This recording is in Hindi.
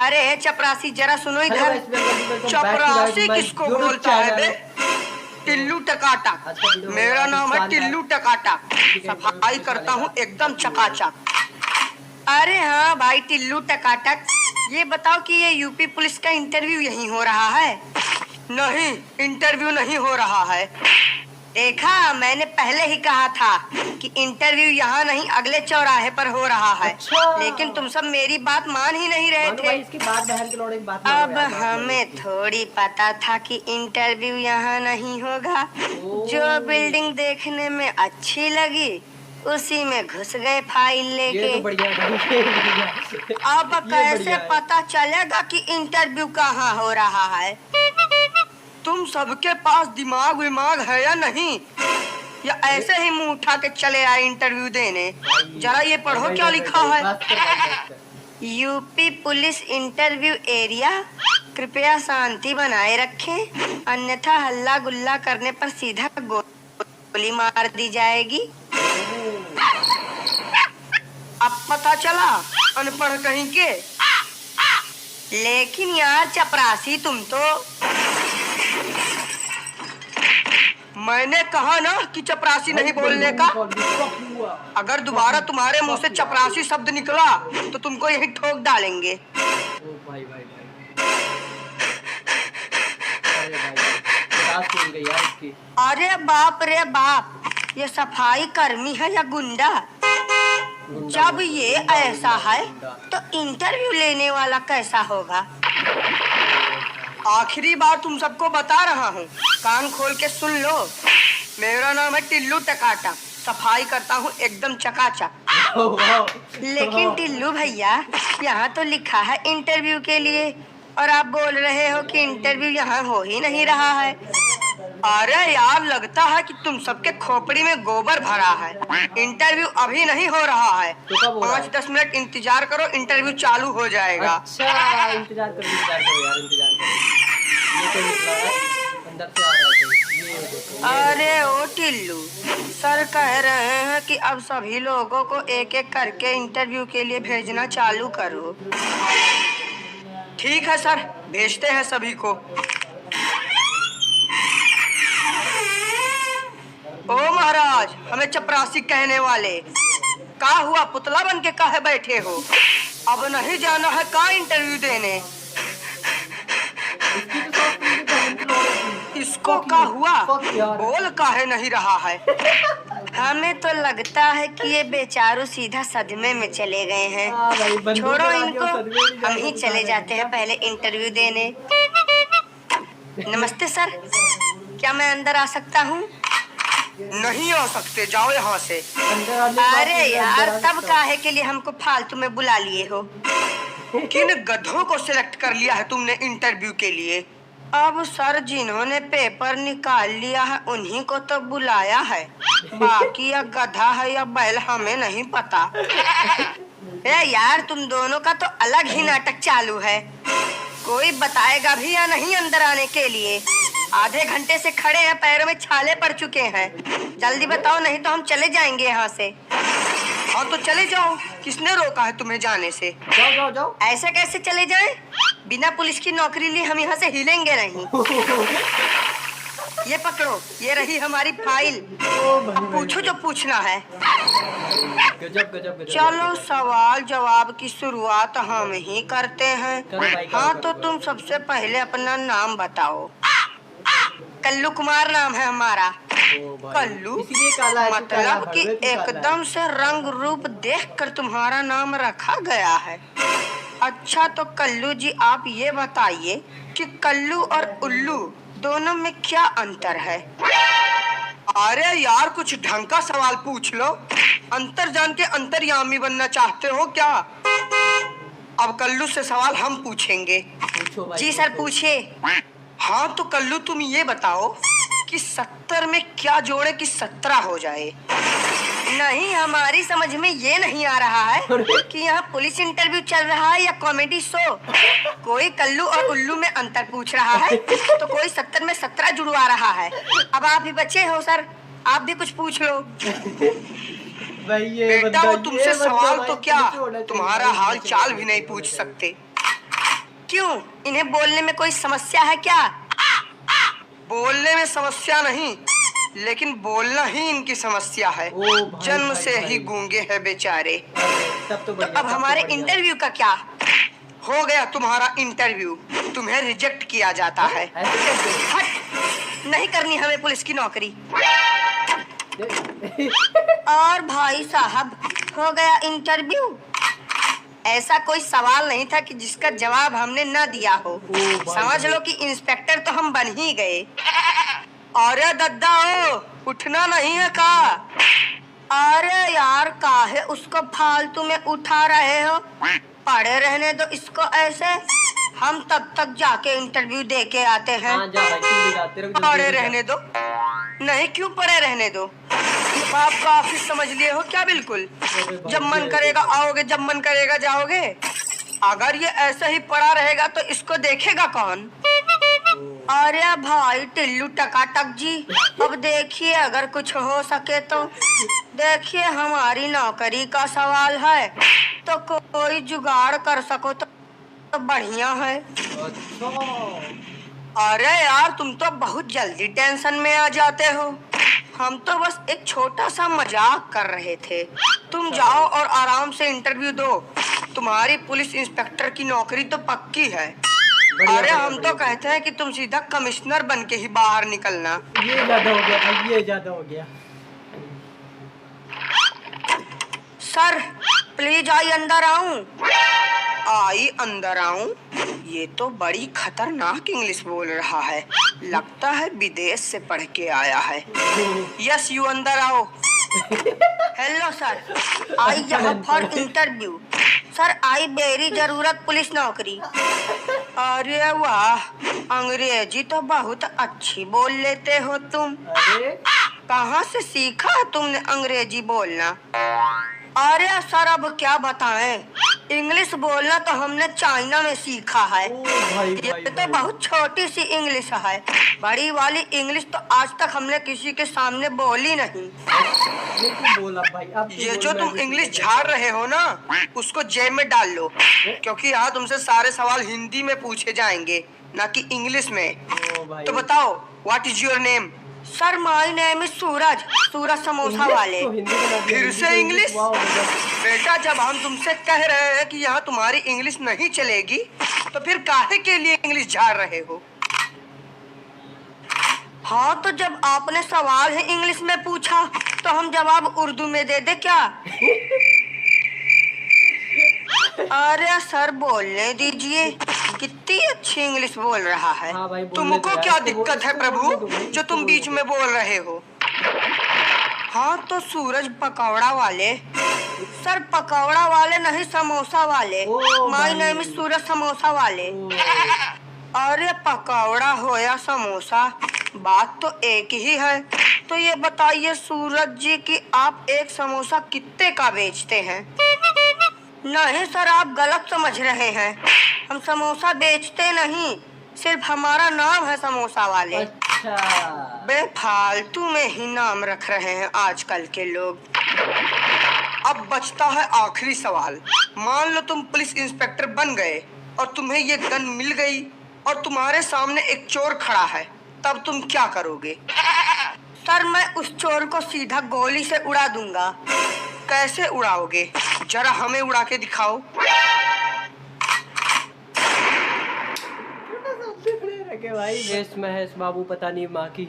अरे चपरासी जरा सुनो इधर। चपरासी किसको बोलता है बे? टिल्लू टकाटक। मेरा नाम है टिल्लू टकाटक। सफाई करता हूँ एकदम चकाचक। अरे हाँ भाई टिल्लू टकाटक, ये बताओ कि ये यूपी पुलिस का इंटरव्यू यहीं हो रहा है? नहीं, इंटरव्यू नहीं हो रहा है। देखा, मैंने पहले ही कहा था कि इंटरव्यू यहाँ नहीं अगले चौराहे पर हो रहा है। अच्छा। लेकिन तुम सब मेरी बात मान ही नहीं रहे थे। इसकी बात बहन के लौड़े की बात अब हमें थोड़ी पता था कि इंटरव्यू यहाँ नहीं होगा। जो बिल्डिंग देखने में अच्छी लगी उसी में घुस गए फाइल लेके। ये तो बढ़िया अब कैसे पता चलेगा कि इंटरव्यू कहाँ हो रहा है? तुम सबके पास दिमाग विमाग है या नहीं, या ऐसे ही मुंह उठा के चले आए इंटरव्यू देने? जरा ये पढ़ो क्या लिखा है। यूपी पुलिस इंटरव्यू एरिया, कृपया शांति बनाए रखें, अन्यथा हल्ला गुल्ला करने पर सीधा गोली मार दी जाएगी। अब पता चला अनपढ़ कहीं के। लेकिन यार चपरासी, तुम तो, मैंने कहा ना कि चपरासी नहीं बोलने का। अगर दोबारा तुम्हारे मुंह से चपरासी शब्द निकला तो तुमको यही ठोक डालेंगे। भाई भाई भाई। अरे बाप रे बाप, ये सफाई कर्मी है या गुंडा? जब ये ऐसा है तो इंटरव्यू लेने वाला कैसा होगा? आखिरी बार तुम सबको बता रहा हूँ, कान खोल के सुन लो। मेरा नाम है टिल्लू टकाटक, सफाई करता हूँ एकदम चकाचक। लेकिन टिल्लू भैया, यहाँ तो लिखा है इंटरव्यू के लिए, और आप बोल रहे हो कि इंटरव्यू यहाँ हो ही नहीं रहा है। अरे यार, लगता है कि तुम सबके खोपड़ी में गोबर भरा है। इंटरव्यू अभी नहीं हो रहा है। 5-10 मिनट इंतजार करो, इंटरव्यू चालू हो जाएगा। अच्छा, इंतजार करो यार, इंतजार करो। ये तो निकला है, अंदर से आ रहा है। अरे ओ टिल्लू, सर कह रहे हैं कि अब सभी लोगों को एक एक करके इंटरव्यू के लिए भेजना चालू करो। ठीक है सर, भेजते हैं सभी को। ओ महाराज, हमें चपरासी कहने वाले, का हुआ? पुतला बन के काहे बैठे हो? अब नहीं जाना है का इंटरव्यू देने? इसको का हुआ? बोल काहे नहीं रहा है? हमें तो लगता है कि ये बेचारू सीधा सदमे में चले गए हैं। छोड़ो इनको, हम ही चले जाते हैं पहले इंटरव्यू देने। नमस्ते सर, क्या मैं अंदर आ सकता हूँ? नहीं आ सकते, जाओ यहाँ से। अरे यार, तब काहे के लिए हमको फालतू में बुला लिए हो? किन गधों को सिलेक्ट कर लिया है तुमने इंटरव्यू के लिए? अब सर, जिन्होंने पेपर निकाल लिया है उन्हीं को तो बुलाया है, बाकी या गधा है या बैल हमें नहीं पता। ए यार, तुम दोनों का तो अलग ही नाटक चालू है। कोई बताएगा भी या नहीं अंदर आने के लिए? आधे घंटे से खड़े हैं, पैरों में छाले पड़ चुके हैं। जल्दी बताओ, नहीं तो हम चले जाएंगे यहाँ से। हाँ तो चले जाओ, किसने रोका है तुम्हें जाने से? जाओ जाओ जाओ। ऐसे कैसे चले जाएं? बिना पुलिस की नौकरी लिए हम यहाँ से हिलेंगे नहीं। ये पकड़ो, ये रही हमारी फाइल। पूछो जो पूछना है। गजब गजब गजब। चलो, सवाल जवाब की शुरुआत हम ही करते हैं। हाँ तो तुम सबसे पहले अपना नाम बताओ। कल्लू कुमार नाम है हमारा। कल्लू मतलब कि एकदम से रंग रूप देखकर तुम्हारा नाम रखा गया है। अच्छा तो कल्लू जी, आप ये बताइए कि कल्लू और उल्लू दोनों में क्या अंतर है? अरे यार, कुछ ढंग का सवाल पूछ लो। अंतर जान के अंतर्यामी बनना चाहते हो क्या? अब कल्लू से सवाल हम पूछेंगे। जी सर, पूछिए। हाँ तो कल्लू, तुम ये बताओ कि 70 में क्या जोड़े कि 17 हो जाए? नहीं, हमारी समझ में ये नहीं आ रहा है कि यहाँ पुलिस इंटरव्यू चल रहा है या कॉमेडी शो। कोई कल्लू और उल्लू में अंतर पूछ रहा है तो कोई 70 में 17 जुड़वा रहा है। अब आप ही बच्चे हो सर, आप भी कुछ पूछ लो। बेटा, वो तुमसे सवाल तो क्या, तुम्हारा हाल चाल भी नहीं पूछ सकते। क्यों, इन्हें बोलने में कोई समस्या है क्या? बोलने में समस्या नहीं, लेकिन बोलना ही इनकी समस्या है। ओ भाई, जन्म भाई, से भाई। ही गूंगे हैं बेचारे। तब तो तो बढ़िया, अब तब तो हमारे बढ़िया। इंटरव्यू का क्या? हो गया तुम्हारा इंटरव्यू, तुम्हें रिजेक्ट किया जाता है। ऐसे कैसे? हट, नहीं करनी हमें पुलिस की नौकरी। दे- और भाई साहब, हो गया इंटरव्यू। ऐसा कोई सवाल नहीं था कि जिसका जवाब हमने न दिया हो। भाई, समझ भाई। लो कि इंस्पेक्टर तो हम बन ही गए। अरे दद्दा हो, उठना नहीं है का? अरे यार, काहे उसको फालतू में उठा रहे हो? पड़े रहने दो इसको ऐसे, हम तब तक जाके इंटरव्यू दे के आते हैं। हाँ जा भाई, तू भी जा, तेरे को जल्दी पड़े हो जा। रहने दो। नहीं, क्यों पड़े रहने दो? बाप का ऑफिस समझ लिए हो क्या? बिल्कुल, अरे भाई, जब मन ये- करेगा आओगे, जब मन करेगा जाओगे। अगर ये ऐसे ही पड़ा रहेगा तो इसको देखेगा कौन? अरे भाई टिल्लू टकाटक जी, अब देखिए अगर कुछ हो सके तो। देखिए हमारी नौकरी का सवाल है, तो कोई जुगाड़ कर सको तो बढ़िया है। अच्छा। अरे यार, तुम तो बहुत जल्दी टेंशन में आ जाते हो। हम तो बस एक छोटा सा मजाक कर रहे थे। तुम जाओ और आराम से इंटरव्यू दो। तुम्हारी पुलिस इंस्पेक्टर की नौकरी तो पक्की है। बढ़िया, अरे बढ़िया, हम तो बढ़िया। कहते हैं कि तुम सीधा कमिश्नर बन के ही बाहर निकलना। ये ज्यादा हो गया भाई, ये ज्यादा हो गया। सर प्लीज आई अंदर आऊं? आई अंदर आऊं? ये तो बड़ी खतरनाक इंग्लिश बोल रहा है। लगता है विदेश से पढ़ के आया है। यस, यू अंदर आओ। हेलो सर, आई यहाँ फॉर इंटरव्यू। सर आई मेरी जरूरत पुलिस नौकरी। अरे वाह, अंग्रेजी तो बहुत अच्छी बोल लेते हो तुम। अरे कहाँ से सीखा है तुमने अंग्रेजी बोलना? अरे सर अब क्या बताएं, इंग्लिश बोलना तो हमने चाइना में सीखा है। ओ भाई, ये भाई, तो भाई। बहुत छोटी सी इंग्लिश है, बड़ी वाली इंग्लिश तो आज तक हमने किसी के सामने बोली नहीं। ये क्यों बोला भाई? अब ये जो तुम इंग्लिश झाड़ रहे हो ना, उसको जेब में डाल लो, क्योंकि यहाँ तुमसे सारे सवाल हिंदी में पूछे जाएंगे, ना कि इंग्लिश में। ओ भाई। तो बताओ, what is your name? Sir my name is Suraj, Suraj samosa वाले। तो हिंदी बना दिया, फिर हिंदी से तो इंग्लिश? वाह, गजब। बेटा, जब हम तुमसे कह रहे हैं कि यहाँ तुम्हारी इंग्लिश नहीं चलेगी, तो फिर काहे के लिए इंग्लिश झाड़ रहे हो? हाँ तो जब आपने सवाल है इंग्लिश में पूछा तो हम जवाब उर्दू में दे दे क्या? अरे सर बोलने दीजिए, कितनी अच्छी इंग्लिश बोल रहा है। हाँ भाई, बोलने तुमको दो यार, क्या इसको दिक्कत है इसको बोलने दो प्रभु, भाई, जो इसको तुम बोलने बीच दो। में बोल रहे हो? हाँ तो सूरज पकौड़ा वाले। सर पकौड़ा वाले नहीं, समोसा वाले। ओ माय भाई। नेम इज सूरज समोसा वाले। ओ, अरे पकौड़ा हो या समोसा, बात तो एक ही है। तो ये बताइए सूरज जी कि आप एक समोसा कितने का बेचते हैं? नहीं सर, आप गलत समझ रहे हैं, हम समोसा बेचते नहीं, सिर्फ हमारा नाम है समोसा वाले। अच्छा। बेफालतू में ही नाम रख रहे हैं आजकल के लोग। अब बचता है आखिरी सवाल। मान लो तुम पुलिस इंस्पेक्टर बन गए और तुम्हें ये गन मिल गई और तुम्हारे सामने एक चोर खड़ा है, तब तुम क्या करोगे? सर मैं उस चोर को सीधा गोली से उड़ा दूंगा। कैसे उड़ाओगे? जरा हमें उड़ा के दिखाओ। भाई महेश बाबू पता नहीं माँ की